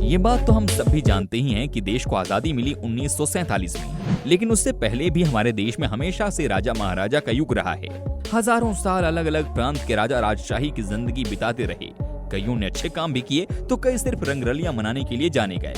ये बात तो हम सब भी जानते ही हैं कि देश को आजादी मिली 1947 में, लेकिन उससे पहले भी हमारे देश में हमेशा से राजा महाराजा का युग रहा है। हजारों साल अलग अलग प्रांत के राजा राजशाही की जिंदगी बिताते रहे। कईयों ने अच्छे काम भी किए तो कई सिर्फ रंगरलियां मनाने के लिए जाने गए।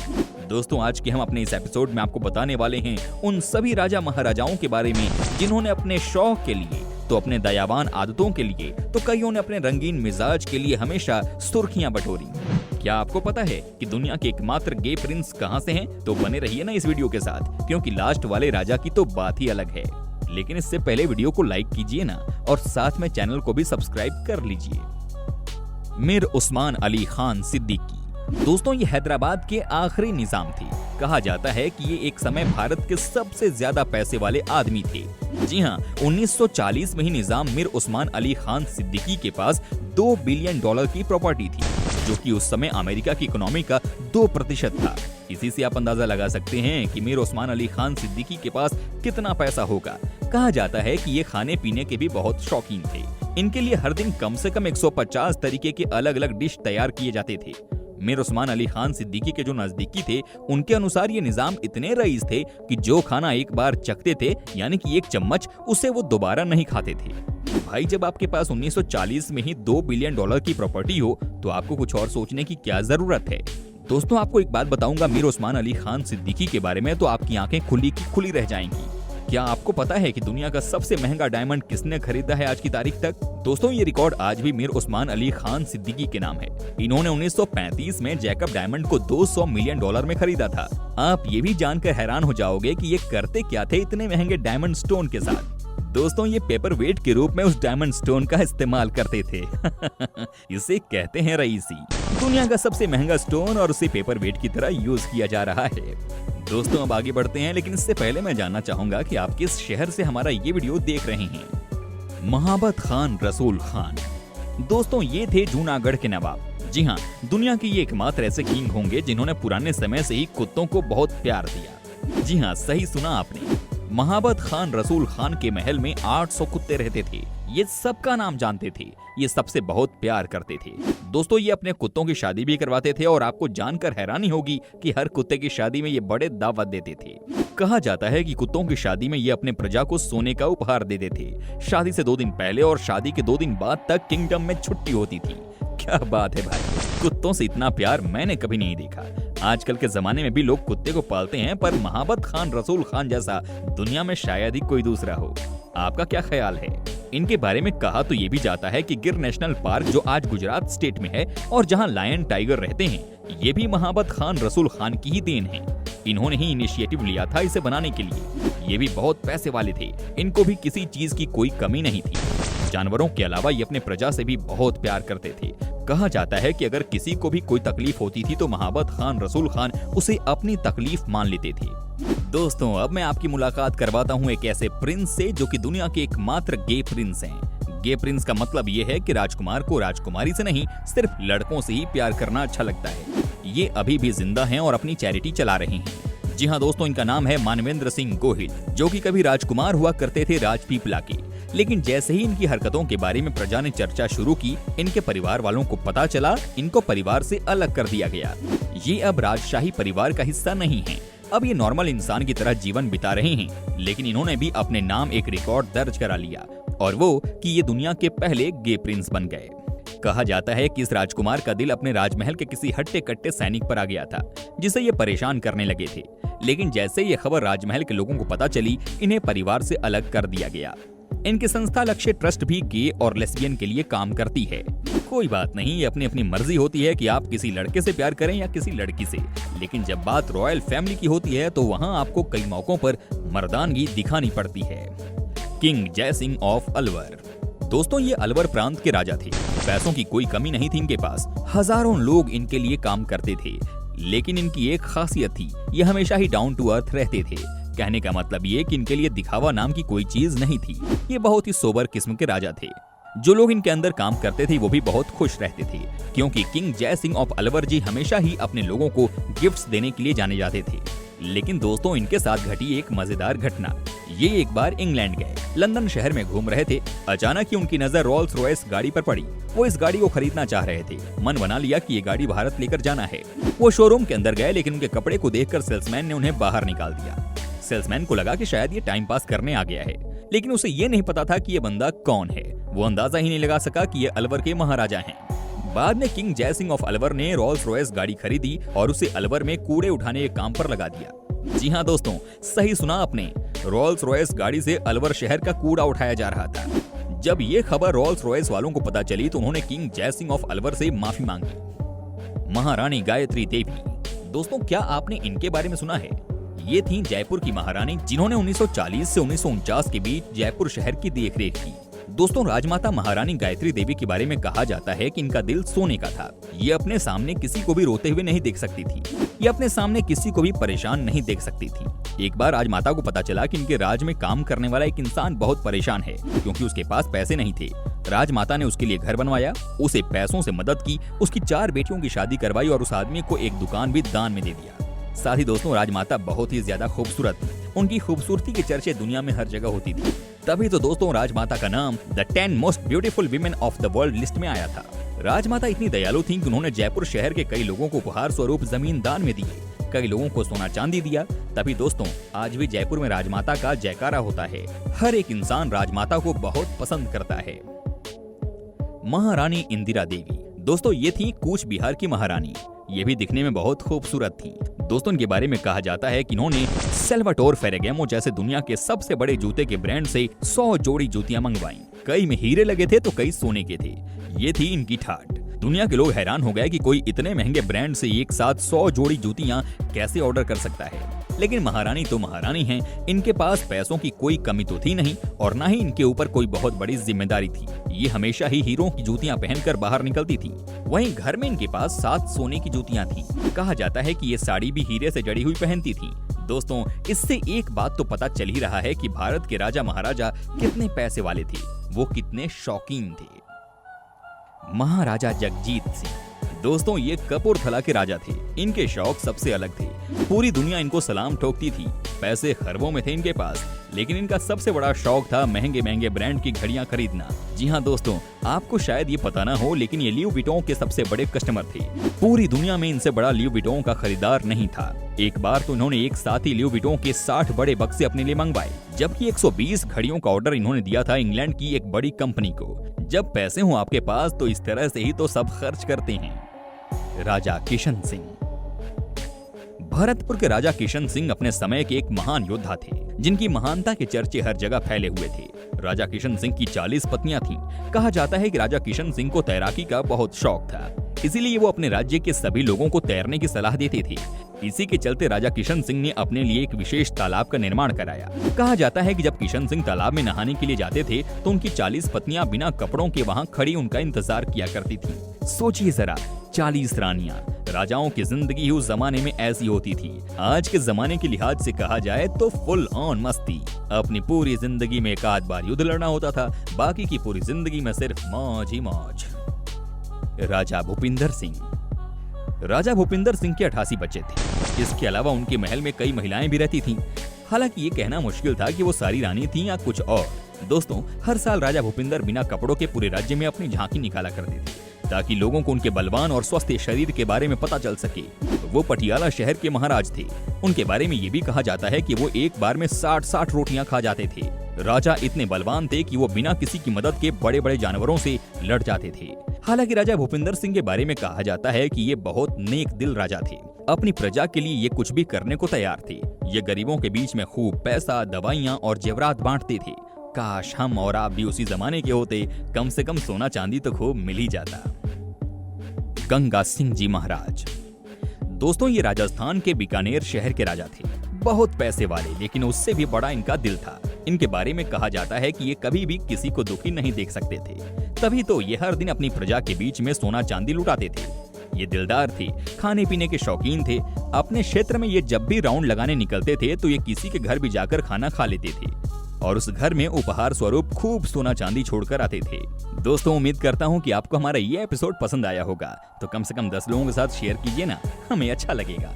दोस्तों, आज के हम अपने इस एपिसोड में आपको बताने वाले हैं उन सभी राजा महाराजाओं के बारे में जिन्होंने अपने शौक के लिए तो अपने दयावान आदतों के लिए तो कईयों ने अपने रंगीन मिजाज के लिए हमेशा सुर्खियां बटोरी। क्या आपको पता है कि दुनिया के एकमात्र गे प्रिंस कहां से हैं? तो बने रहिए ना इस वीडियो के साथ, क्योंकि लास्ट वाले राजा की तो बात ही अलग है। लेकिन इससे पहले वीडियो को लाइक कीजिए ना, और साथ में चैनल को भी सब्सक्राइब कर लीजिए। मीर उस्मान अली खान सिद्दीकी। दोस्तों, ये हैदराबाद के आखिरी निजाम थे। कहा जाता है कि ये एक समय भारत के सबसे ज्यादा पैसे वाले आदमी थे। जी हाँ, 1940 में ही निजाम मीर उस्मान अली खान सिद्दीकी के पास $2 बिलियन की प्रॉपर्टी थी, जो कि उस समय अमेरिका की इकोनॉमी का 2% था। इसी से आप अंदाजा लगा सकते हैं कि मीर उस्मान अली खान सिद्दीकी के पास कितना पैसा होगा। कहा जाता है कि ये खाने पीने के भी बहुत शौकीन थे। इनके लिए हर दिन कम से कम 150 तरीके के अलग अलग डिश तैयार किए जाते थे। मीर उस्मान अली खान सिद्दीकी के जो नजदीकी थे, उनके अनुसार ये निजाम इतने रईस थे कि जो खाना एक बार चखते थे, यानी कि एक चम्मच, उसे वो दोबारा नहीं खाते थे। भाई, जब आपके पास 1940 में ही $2 बिलियन की प्रॉपर्टी हो तो आपको कुछ और सोचने की क्या जरूरत है। दोस्तों, आपको एक बात बताऊंगा मीर उस्मान अली खान सिद्दीकी के बारे में, तो आपकी आंखें खुली की खुली रह जाएंगी। क्या आपको पता है कि दुनिया का सबसे महंगा डायमंड किसने खरीदा है आज की तारीख तक? दोस्तों, ये रिकॉर्ड आज भी मीर उस्मान अली खान सिद्दीकी के नाम है। इन्होंने 1935 में जैकब डायमंड को $200 मिलियन में खरीदा था। आप ये भी जानकर हैरान हो जाओगे कि ये करते क्या थे इतने महंगे डायमंड स्टोन के साथ। दोस्तों, ये पेपर वेट के रूप में उस डायमंड स्टोन का इस्तेमाल करते थे। इसे कहते हैं रईसी। दुनिया का सबसे महंगा स्टोन और उसे पेपर वेट की तरह यूज किया जा रहा है। दोस्तों, अब आगे बढ़ते हैं, लेकिन इससे पहले मैं जानना चाहूंगा कि आप किस शहर से हमारा ये वीडियो देख रहे हैं। महाबत खान रसूल खान। दोस्तों, ये थे जूनागढ़ के नवाब। जी हाँ, दुनिया के ये एकमात्र ऐसे किंग होंगे जिन्होंने पुराने समय से ही कुत्तों को बहुत प्यार दिया। जी हाँ, सही सुना आपने। महाबत खान रसूल खान के महल में 800 कुत्ते रहते थे। ये सबका नाम जानते थे, ये सबसे बहुत प्यार करते थे। दोस्तों, ये अपने कुत्तों की शादी भी करवाते थे, और आपको जानकर हैरानी होगी कि हर कुत्ते की शादी में ये बड़े दावत देते थे। कहा जाता है कि कुत्तों की शादी में ये अपने प्रजा को सोने का उपहार देते थे। शादी से 2 दिन पहले और शादी के 2 दिन बाद तक किंगडम में छुट्टी होती थी। क्या बात है भाई, कुत्तों से इतना प्यार मैंने कभी नहीं देखा। आजकल के जमाने में भी लोग कुत्ते को पालते हैं, पर महाबत खान रसूल खान जैसा दुनिया में शायद ही कोई दूसरा हो। आपका क्या ख्याल है? इनके बारे में कहा तो ये भी जाता है कि गिर नेशनल पार्क, जो आज गुजरात स्टेट में है और जहां लायन टाइगर रहते हैं, ये भी महाबत खान रसूल खान की ही देन है। इन्होंने ही इनिशिएटिव लिया था इसे बनाने के लिए। ये भी बहुत पैसे वाले थे, इनको भी किसी चीज की कोई कमी नहीं थी। जानवरों के अलावा ये अपने प्रजा से भी बहुत प्यार करते थे। कहा जाता है कि अगर किसी को भी कोई तकलीफ होती थी तो महाबत खान रसूल खान उसे अपनी तकलीफ मान लेते थे। दोस्तों, अब मैं आपकी मुलाकात करवाता हूँ एक ऐसे प्रिंस से जो कि दुनिया के एकमात्र गे प्रिंस हैं। गे प्रिंस का मतलब ये है कि राजकुमार को राजकुमारी से नहीं, सिर्फ लड़कों से ही प्यार करना अच्छा लगता है। ये अभी भी जिंदा हैं और अपनी चैरिटी चला रहे हैं। जी हाँ दोस्तों, इनका नाम है मानवेंद्र सिंह गोहिल, जो कि कभी राजकुमार हुआ करते थे राजपीपला के। लेकिन जैसे ही इनकी हरकतों के बारे में प्रजा ने चर्चा शुरू की, इनके परिवार वालों को पता चला, इनको परिवार से अलग कर दिया गया। ये अब राजशाही परिवार का हिस्सा नहीं है। अब ये नॉर्मल इंसान की तरह जीवन बिता रहे हैं। लेकिन इन्होंने भी अपने नाम एक रिकॉर्ड दर्ज करा लिया, और वो कि ये दुनिया के पहले गे प्रिंस बन गए। कहा जाता है कि इस राजकुमार का दिल अपने राजमहल के किसी हट्टे कट्टे सैनिक पर आ गया था, जिसे ये परेशान करने लगे थे। लेकिन जैसे ये खबर राजमहल के लोगों को पता चली, इन्हें परिवार से अलग कर दिया गया। इनकी संस्था लक्ष्य ट्रस्ट भी गे और लेस्बियन के लिए काम करती है। कोई बात नहीं, ये अपनी अपनी मर्जी होती है कि आप किसी लड़के से प्यार करें या किसी लड़की से। लेकिन जब बात रॉयल फैमिली की होती है तो वहाँ आपको कई मौकों पर मर्दानगी दिखानी पड़ती है। किंग जय सिंह ऑफ अलवर। दोस्तों, ये अलवर प्रांत के राजा थे। पैसों की कोई कमी नहीं थी इनके पास। हजारों लोग इनके लिए काम करते थे। लेकिन इनकी एक खासियत थी, ये हमेशा ही डाउन टू अर्थ रहते थे। कहने का मतलब ये कि इनके लिए दिखावा नाम की कोई चीज नहीं थी। ये बहुत ही सोबर किस्म के राजा थे। जो लोग इनके अंदर काम करते थे वो भी बहुत खुश रहते थे, क्योंकि किंग जय सिंह ऑफ अलवर जी हमेशा ही अपने लोगों को गिफ्ट्स देने के लिए जाने जाते थे। लेकिन दोस्तों, इनके साथ घटी एक मजेदार घटना। ये एक बार इंग्लैंड गए, लंदन शहर में घूम रहे थे। अचानक ही उनकी नजर रोल्स रॉयस गाड़ी पर पड़ी। वो इस गाड़ी को खरीदना चाह रहे थे। मन बना लिया कि ये गाड़ी भारत लेकर जाना है। वो शोरूम के अंदर गए, लेकिन उनके कपड़े को देखकर सेल्समैन ने उन्हें बाहर निकाल दिया। सेल्समैन को लगा कि शायद ये टाइम पास करने आ गया है, लेकिन उसे ये नहीं पता था कि ये बंदा कौन है। वो अंदाजा ही नहीं लगा सका कि ये अलवर के महाराजा हैं। बाद में किंग जय सिंह ऑफ अलवर ने रोल्स रॉयस गाड़ी खरीदी और उसे अलवर में कूड़े उठाने के काम पर लगा दिया। जी हाँ दोस्तों, सही सुना आपने, रोल्स रॉयस गाड़ी से अलवर शहर का कूड़ा उठाया जा रहा था। जब ये खबर रोल्स रॉयस वालों को पता चली तो उन्होंने किंग जय सिंह ऑफ अलवर से माफी मांगी। महारानी गायत्री देवी, दोस्तों क्या आपने इनके बारे में सुना है? ये थी जयपुर की महारानी, जिन्होंने 1940 से 1949 के बीच जयपुर शहर की देखरेख की। दोस्तों राजमाता महारानी गायत्री देवी के बारे में कहा जाता है कि इनका दिल सोने का था। ये अपने सामने किसी को भी रोते हुए नहीं देख सकती थी। ये अपने सामने किसी को भी परेशान नहीं देख सकती थी। एक बार राजमाता को पता चला कि इनके राज में काम करने वाला एक इंसान बहुत परेशान है, क्योंकि उसके पास पैसे नहीं थे। राजमाता ने उसके लिए घर बनवाया, उसे पैसों से मदद की, उसकी 4 बेटियों की शादी करवाई और उस आदमी को एक दुकान भी दान में दे दिया। साथ ही दोस्तों राजमाता बहुत ही ज्यादा खूबसूरत थी। उनकी खूबसूरती के चर्चे दुनिया में हर जगह होती थी। तभी तो दोस्तों राजमाता का नाम the 10 most beautiful women of the world list में आया था। राजमाता इतनी दयालु थीं कि उन्होंने जयपुर शहर के कई लोगों को उपहार स्वरूप जमीन दान में दिए, कई लोगों को सोना चांदी दिया। तभी दोस्तों आज भी जयपुर में राजमाता का जयकारा होता है। हर एक इंसान राजमाता को बहुत पसंद करता है। महारानी इंदिरा देवी, दोस्तों ये थी कूच बिहार की महारानी। ये भी दिखने में बहुत खूबसूरत थी। दोस्तों इनके बारे में कहा जाता है कि इन्होंने सेल्वाटोर फेरेगेमो जैसे दुनिया के सबसे बड़े जूते के ब्रांड से 100 जोड़ी जूतियां मंगवाई। कई में हीरे लगे थे तो कई सोने के थे। ये थी इनकी ठाट। दुनिया के लोग हैरान हो गए कि कोई इतने महंगे ब्रांड से एक साथ 100 जोड़ी जूतियां कैसे ऑर्डर कर सकता है। लेकिन महारानी तो महारानी हैं, इनके पास पैसों की कोई कमी तो थी नहीं और ना ही इनके ऊपर कोई बहुत बड़ी जिम्मेदारी थी। ये हमेशा ही हीरों की जूतियां पहनकर बाहर निकलती थी। वहीं घर में इनके पास 7 सोने की जूतियां थी। कहा जाता है कि ये साड़ी भी हीरे से जड़ी हुई पहनती थी। दोस्तों इससे एक बात तो पता चल ही रहा है कि भारत के राजा महाराजा कितने पैसे वाले थे, वो कितने शौकीन थे। महाराजा जगजीत सिंह, दोस्तों ये कपूरथला के राजा थे। इनके शौक सबसे अलग थे। पूरी दुनिया इनको सलाम ठोकती थी। पैसे खरबों में थे इनके पास, लेकिन इनका सबसे बड़ा शौक था महंगे महंगे ब्रांड की घड़ियां खरीदना। जी हाँ दोस्तों, आपको शायद ये पता ना हो, लेकिन ये ल्यू विटों के सबसे बड़े कस्टमर थे। पूरी दुनिया में इनसे बड़ा ल्यू विटों का खरीदार नहीं था। एक बार तो इन्होंने एक साथ ही ल्यू विटों के 60 बड़े बक्से अपने लिए मंगवाए, जबकि 120 घड़ियों का ऑर्डर इन्होंने दिया था इंग्लैंड की एक बड़ी कंपनी को। जब पैसे हो आपके पास तो इस तरह से ही तो सब खर्च करते हैं। राजा किशन सिंह, भरतपुर के राजा किशन सिंह अपने समय के एक महान योद्धा थे, जिनकी महानता के चर्चे हर जगह फैले हुए थे। राजा किशन सिंह की 40 पत्नियां थीं। कहा जाता है कि राजा किशन सिंह को तैराकी का बहुत शौक था, इसीलिए वो अपने राज्य के सभी लोगों को तैरने की सलाह देते थे। इसी के चलते राजा किशन सिंह ने अपने लिए एक विशेष तालाब का निर्माण कराया। कहा जाता है कि जब किशन सिंह तालाब में नहाने के लिए जाते थे तो उनकी 40 पत्नियां बिना कपड़ों के वहां खड़ी उनका इंतजार किया करती थी। सोचिए जरा, 40 रानियां। राजाओं की जिंदगी उस जमाने में ऐसी होती थी। आज के जमाने के लिहाज से कहा जाए तो फुल ऑन मस्ती। अपनी पूरी जिंदगी में एक आध बार युद्ध लड़ना होता था, बाकी की पूरी जिंदगी में सिर्फ मौज ही मौज। राजा भूपिंदर सिंह, राजा भूपिंदर सिंह के 88 बच्चे थे। इसके अलावा उनके महल में कई महिलाएं भी रहती थीं। हालांकि ये कहना मुश्किल था कि वो सारी रानी थीं या कुछ और। दोस्तों हर साल राजा भूपिंदर बिना कपड़ों के पूरे राज्य में अपनी झांकी निकाला करते थे, ताकि लोगों को उनके बलवान और स्वस्थ शरीर के बारे में पता चल सके। वो पटियाला शहर के महाराज थे। उनके बारे में ये भी कहा जाता है कि वो एक बार में 60-60 रोटियां खा जाते थे। राजा इतने बलवान थे कि वो बिना किसी की मदद के बड़े बड़े जानवरों से लड़ जाते थे। हालांकि राजा भूपिंदर सिंह के बारे में कहा जाता है कि ये बहुत नेक दिल राजा थे। अपनी प्रजा के लिए ये कुछ भी करने को तैयार थे। ये गरीबों के बीच में खूब पैसा, दवाइयाँ और जेवरात बांटते थे। काश हम और आप भी उसी जमाने के होते, कम से कम सोना चांदी तो खूब मिल ही जाता। गंगा सिंह जी महाराज, दोस्तों ये राजस्थान के बीकानेर शहर के राजा थे। बहुत पैसे वाले, लेकिन उससे भी बड़ा इनका दिल था। इनके बारे में कहा जाता है कि ये कभी भी किसी को दुखी नहीं देख सकते थे। तभी तो ये हर दिन अपनी प्रजा के बीच में सोना चांदी लुटाते थे। ये दिलदार थे, खाने पीने के शौकीन थे। अपने क्षेत्र में ये जब भी राउंड लगाने निकलते थे तो ये किसी के घर भी जाकर खाना खा लेते थे और उस घर में उपहार स्वरूप खूब सोना चांदी छोड़कर आते थे। दोस्तों उम्मीद करता हूँ कि आपको हमारा ये एपिसोड पसंद आया होगा, तो कम से कम 10 लोगों के साथ शेयर कीजिए ना, हमें अच्छा लगेगा।